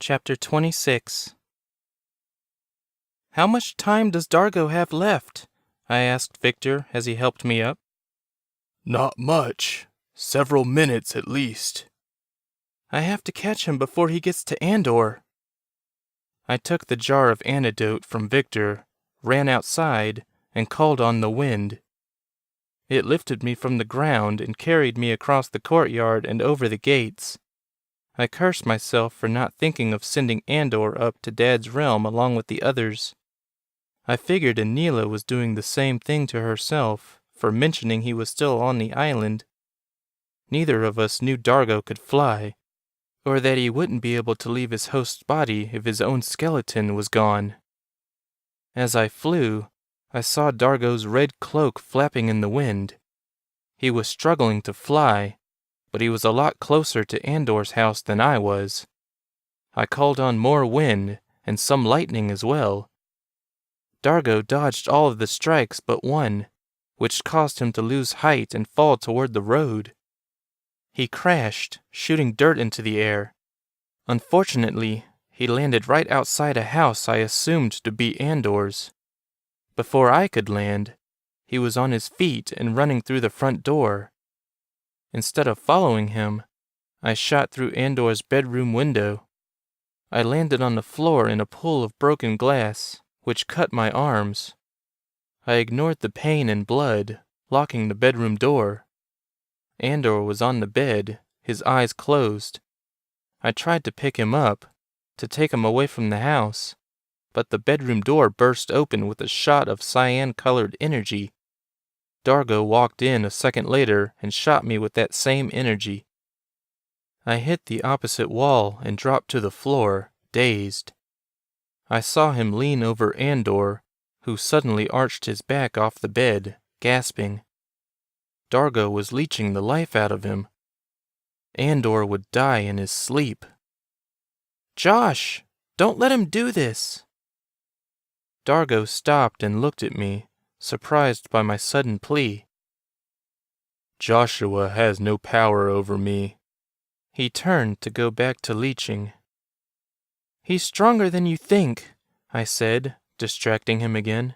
Chapter 26. How much time does Dargo have left? I asked Victor as he helped me up. Not much. Several minutes at least. I have to catch him before he gets to Andor. I took the jar of antidote from Victor, ran outside, and called on the wind. It lifted me from the ground and carried me across the courtyard and over the gates. I cursed myself for not thinking of sending Andor up to Dad's realm along with the others. I figured Anila was doing the same thing to herself for mentioning he was still on the island. Neither of us knew Dargo could fly, or that he wouldn't be able to leave his host's body if his own skeleton was gone. As I flew, I saw Dargo's red cloak flapping in the wind. He was struggling to fly, but he was a lot closer to Andor's house than I was. I called on more wind and some lightning as well. Dargo dodged all of the strikes but one, which caused him to lose height and fall toward the road. He crashed, shooting dirt into the air. Unfortunately, he landed right outside a house I assumed to be Andor's. Before I could land, he was on his feet and running through the front door. Instead of following him, I shot through Andor's bedroom window. I landed on the floor in a pool of broken glass, which cut my arms. I ignored the pain and blood, locking the bedroom door. Andor was on the bed, his eyes closed. I tried to pick him up, to take him away from the house, but the bedroom door burst open with a shot of cyan-colored energy. Dargo walked in a second later and shot me with that same energy. I hit the opposite wall and dropped to the floor, dazed. I saw him lean over Andor, who suddenly arched his back off the bed, gasping. Dargo was leeching the life out of him. Andor would die in his sleep. "Josh, don't let him do this!" Dargo stopped and looked at me, surprised by my sudden plea. "Joshua has no power over me." He turned to go back to leeching. "He's stronger than you think," I said, distracting him again.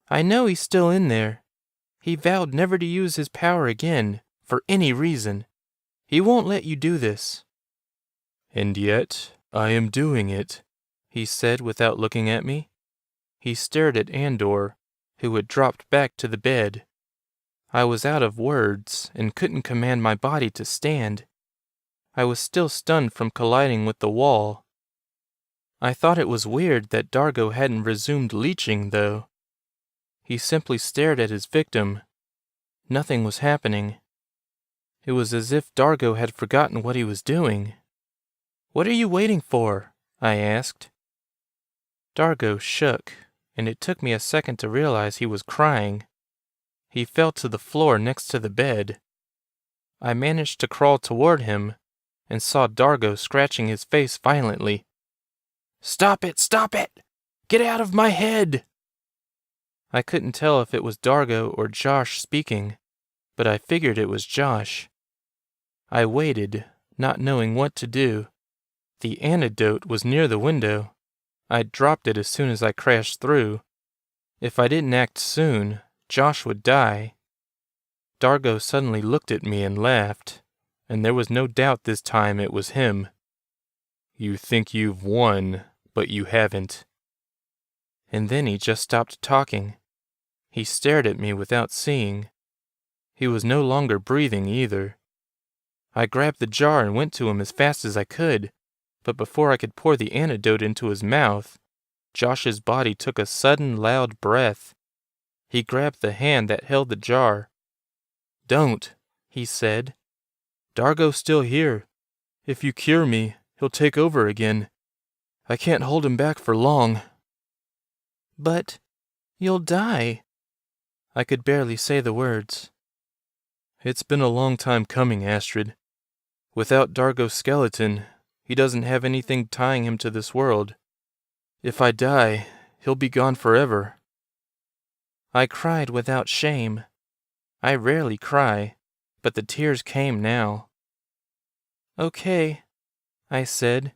"I know he's still in there. He vowed never to use his power again, for any reason. He won't let you do this." "And yet, I am doing it," he said without looking at me. He stared at Andor, who had dropped back to the bed. I was out of words and couldn't command my body to stand. I was still stunned from colliding with the wall. I thought it was weird that Dargo hadn't resumed leeching, though. He simply stared at his victim. Nothing was happening. It was as if Dargo had forgotten what he was doing. "What are you waiting for?" I asked. Dargo shook, and it took me a second to realize he was crying. He fell to the floor next to the bed. I managed to crawl toward him and saw Dargo scratching his face violently. "Stop it! Stop it! Get out of my head!" I couldn't tell if it was Dargo or Josh speaking, but I figured it was Josh. I waited, not knowing what to do. The antidote was near the window. I dropped it as soon as I crashed through. If I didn't act soon, Josh would die. Dargo suddenly looked at me and laughed, and there was no doubt this time it was him. "You think you've won, but you haven't." And then he just stopped talking. He stared at me without seeing. He was no longer breathing either. I grabbed the jar and went to him as fast as I could, but before I could pour the antidote into his mouth, Josh's body took a sudden loud breath. He grabbed the hand that held the jar. "Don't," he said. "Dargo's still here. If you cure me, he'll take over again. I can't hold him back for long." "But you'll die." I could barely say the words. "It's been a long time coming, Astrid. Without Dargo's skeleton, he doesn't have anything tying him to this world. If I die, he'll be gone forever." I cried without shame. I rarely cry, but the tears came now. "Okay," I said.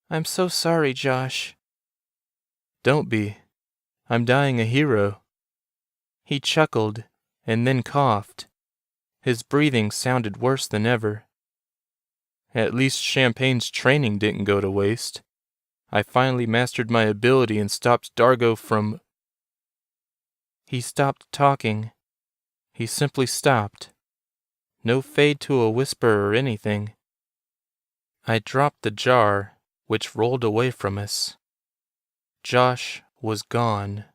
I'm so sorry, Josh. Don't be. I'm dying a hero. He chuckled and then coughed. His breathing sounded worse than ever. At least Champagne's training didn't go to waste. I finally mastered my ability and stopped Dargo from... He stopped talking. He simply stopped. No fade to a whisper or anything. I dropped the jar, which rolled away from us. Josh was gone.